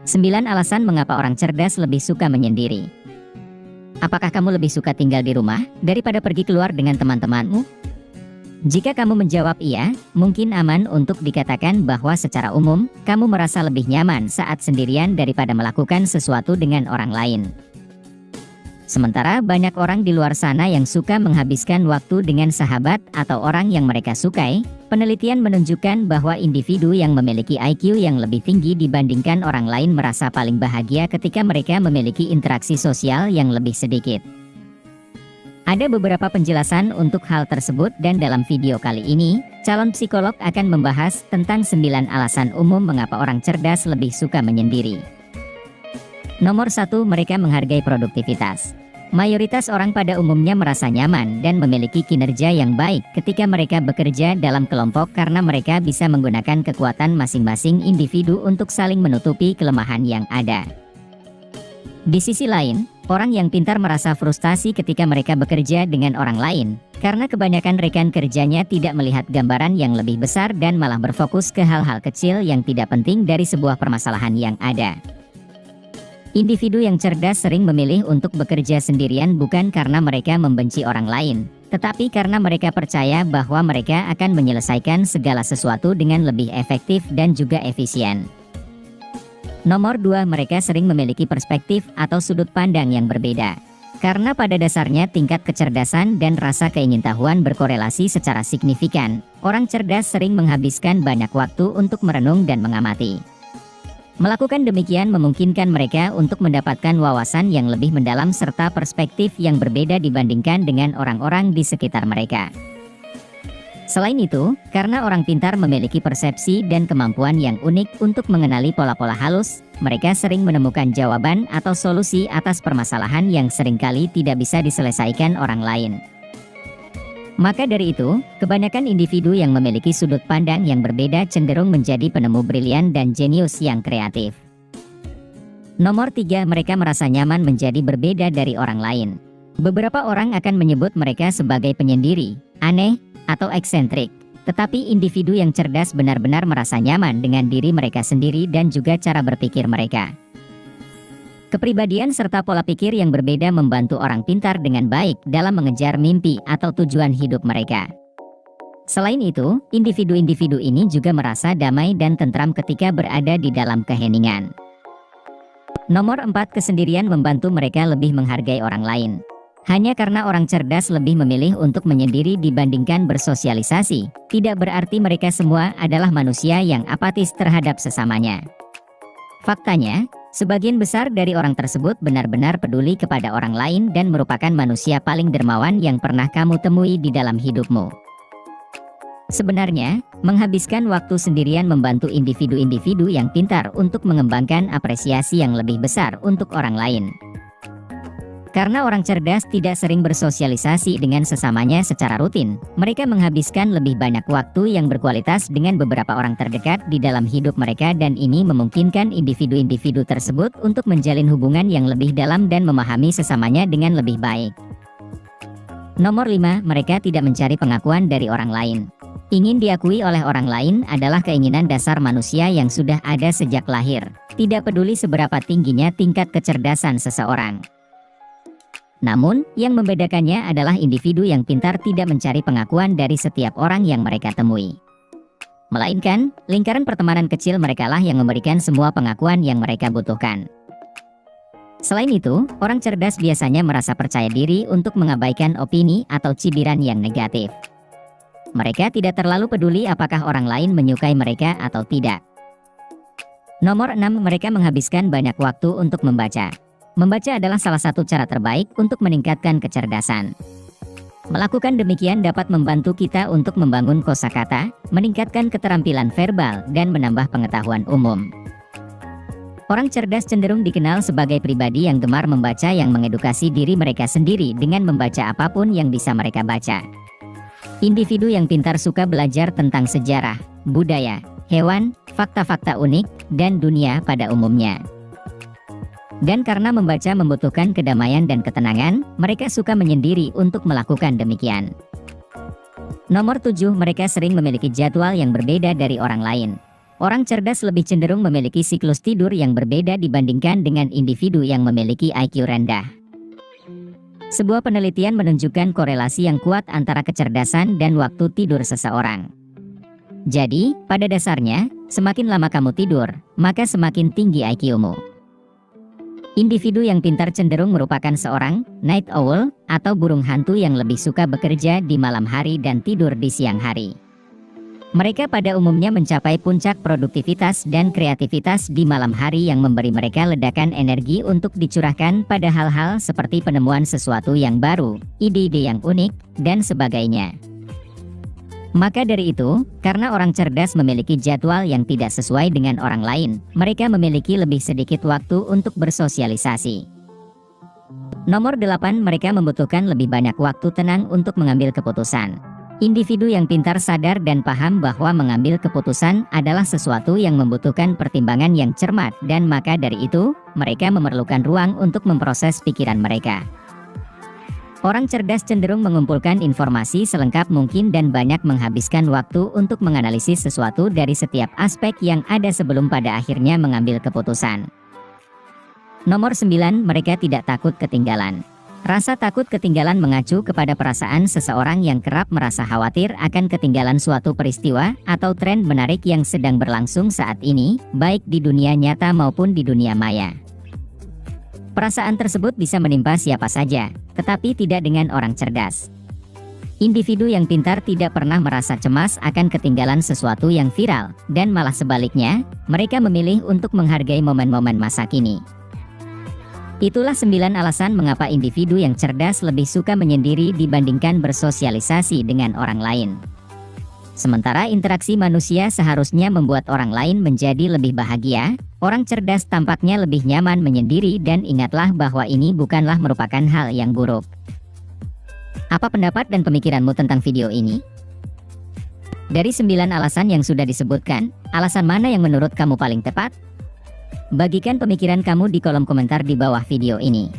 9 alasan mengapa orang cerdas lebih suka menyendiri. Apakah kamu lebih suka tinggal di rumah daripada pergi keluar dengan teman-temanmu? Jika kamu menjawab iya, mungkin aman untuk dikatakan bahwa secara umum, kamu merasa lebih nyaman saat sendirian daripada melakukan sesuatu dengan orang lain. Sementara banyak orang di luar sana yang suka menghabiskan waktu dengan sahabat atau orang yang mereka sukai, penelitian menunjukkan bahwa individu yang memiliki IQ yang lebih tinggi dibandingkan orang lain merasa paling bahagia ketika mereka memiliki interaksi sosial yang lebih sedikit. Ada beberapa penjelasan untuk hal tersebut dan dalam video kali ini, calon psikolog akan membahas tentang 9 alasan umum mengapa orang cerdas lebih suka menyendiri. Nomor 1, mereka menghargai produktivitas. Mayoritas orang pada umumnya merasa nyaman dan memiliki kinerja yang baik ketika mereka bekerja dalam kelompok karena mereka bisa menggunakan kekuatan masing-masing individu untuk saling menutupi kelemahan yang ada. Di sisi lain, orang yang pintar merasa frustasi ketika mereka bekerja dengan orang lain, karena kebanyakan rekan kerjanya tidak melihat gambaran yang lebih besar dan malah berfokus ke hal-hal kecil yang tidak penting dari sebuah permasalahan yang ada. Individu yang cerdas sering memilih untuk bekerja sendirian bukan karena mereka membenci orang lain, tetapi karena mereka percaya bahwa mereka akan menyelesaikan segala sesuatu dengan lebih efektif dan juga efisien. Nomor 2, mereka sering memiliki perspektif atau sudut pandang yang berbeda. Karena pada dasarnya tingkat kecerdasan dan rasa keingintahuan berkorelasi secara signifikan, orang cerdas sering menghabiskan banyak waktu untuk merenung dan mengamati. Melakukan demikian memungkinkan mereka untuk mendapatkan wawasan yang lebih mendalam serta perspektif yang berbeda dibandingkan dengan orang-orang di sekitar mereka. Selain itu, karena orang pintar memiliki persepsi dan kemampuan yang unik untuk mengenali pola-pola halus, mereka sering menemukan jawaban atau solusi atas permasalahan yang seringkali tidak bisa diselesaikan orang lain. Maka dari itu, kebanyakan individu yang memiliki sudut pandang yang berbeda cenderung menjadi penemu brilian dan jenius yang kreatif. Nomor 3, mereka merasa nyaman menjadi berbeda dari orang lain. Beberapa orang akan menyebut mereka sebagai penyendiri, aneh, atau eksentrik. Tetapi individu yang cerdas benar-benar merasa nyaman dengan diri mereka sendiri dan juga cara berpikir mereka. Kepribadian serta pola pikir yang berbeda membantu orang pintar dengan baik dalam mengejar mimpi atau tujuan hidup mereka. Selain itu, individu-individu ini juga merasa damai dan tentram ketika berada di dalam keheningan. Nomor 4, kesendirian membantu mereka lebih menghargai orang lain. Hanya karena orang cerdas lebih memilih untuk menyendiri dibandingkan bersosialisasi, tidak berarti mereka semua adalah manusia yang apatis terhadap sesamanya. Faktanya, sebagian besar dari orang tersebut benar-benar peduli kepada orang lain dan merupakan manusia paling dermawan yang pernah kamu temui di dalam hidupmu. Sebenarnya, menghabiskan waktu sendirian membantu individu-individu yang pintar untuk mengembangkan apresiasi yang lebih besar untuk orang lain. Karena orang cerdas tidak sering bersosialisasi dengan sesamanya secara rutin, mereka menghabiskan lebih banyak waktu yang berkualitas dengan beberapa orang terdekat di dalam hidup mereka dan ini memungkinkan individu-individu tersebut untuk menjalin hubungan yang lebih dalam dan memahami sesamanya dengan lebih baik. Nomor 5, mereka tidak mencari pengakuan dari orang lain. Ingin diakui oleh orang lain adalah keinginan dasar manusia yang sudah ada sejak lahir, tidak peduli seberapa tingginya tingkat kecerdasan seseorang. Namun, yang membedakannya adalah individu yang pintar tidak mencari pengakuan dari setiap orang yang mereka temui. Melainkan, lingkaran pertemanan kecil merekalah yang memberikan semua pengakuan yang mereka butuhkan. Selain itu, orang cerdas biasanya merasa percaya diri untuk mengabaikan opini atau cibiran yang negatif. Mereka tidak terlalu peduli apakah orang lain menyukai mereka atau tidak. Nomor 6, mereka menghabiskan banyak waktu untuk membaca. Membaca adalah salah satu cara terbaik untuk meningkatkan kecerdasan. Melakukan demikian dapat membantu kita untuk membangun kosakata, meningkatkan keterampilan verbal, dan menambah pengetahuan umum. Orang cerdas cenderung dikenal sebagai pribadi yang gemar membaca yang mengedukasi diri mereka sendiri dengan membaca apapun yang bisa mereka baca. Individu yang pintar suka belajar tentang sejarah, budaya, hewan, fakta-fakta unik, dan dunia pada umumnya. Dan karena membaca membutuhkan kedamaian dan ketenangan, mereka suka menyendiri untuk melakukan demikian. Nomor 7, mereka sering memiliki jadwal yang berbeda dari orang lain. Orang cerdas lebih cenderung memiliki siklus tidur yang berbeda dibandingkan dengan individu yang memiliki IQ rendah. Sebuah penelitian menunjukkan korelasi yang kuat antara kecerdasan dan waktu tidur seseorang. Jadi, pada dasarnya, semakin lama kamu tidur, maka semakin tinggi IQ-mu. Individu yang pintar cenderung merupakan seorang night owl atau burung hantu yang lebih suka bekerja di malam hari dan tidur di siang hari. Mereka pada umumnya mencapai puncak produktivitas dan kreativitas di malam hari yang memberi mereka ledakan energi untuk dicurahkan pada hal-hal seperti penemuan sesuatu yang baru, ide-ide yang unik, dan sebagainya. Maka dari itu, karena orang cerdas memiliki jadwal yang tidak sesuai dengan orang lain, mereka memiliki lebih sedikit waktu untuk bersosialisasi. Nomor 8, mereka membutuhkan lebih banyak waktu tenang untuk mengambil keputusan. Individu yang pintar sadar dan paham bahwa mengambil keputusan adalah sesuatu yang membutuhkan pertimbangan yang cermat dan maka dari itu, mereka memerlukan ruang untuk memproses pikiran mereka. Orang cerdas cenderung mengumpulkan informasi selengkap mungkin dan banyak menghabiskan waktu untuk menganalisis sesuatu dari setiap aspek yang ada sebelum pada akhirnya mengambil keputusan. Nomor 9, mereka tidak takut ketinggalan. Rasa takut ketinggalan mengacu kepada perasaan seseorang yang kerap merasa khawatir akan ketinggalan suatu peristiwa atau tren menarik yang sedang berlangsung saat ini, baik di dunia nyata maupun di dunia maya. Perasaan tersebut bisa menimpa siapa saja, tetapi tidak dengan orang cerdas. Individu yang pintar tidak pernah merasa cemas akan ketinggalan sesuatu yang viral, dan malah sebaliknya, mereka memilih untuk menghargai momen-momen masa kini. Itulah 9 alasan mengapa individu yang cerdas lebih suka menyendiri dibandingkan bersosialisasi dengan orang lain. Sementara interaksi manusia seharusnya membuat orang lain menjadi lebih bahagia, orang cerdas tampaknya lebih nyaman menyendiri dan ingatlah bahwa ini bukanlah merupakan hal yang buruk. Apa pendapat dan pemikiranmu tentang video ini? Dari 9 alasan yang sudah disebutkan, alasan mana yang menurut kamu paling tepat? Bagikan pemikiran kamu di kolom komentar di bawah video ini.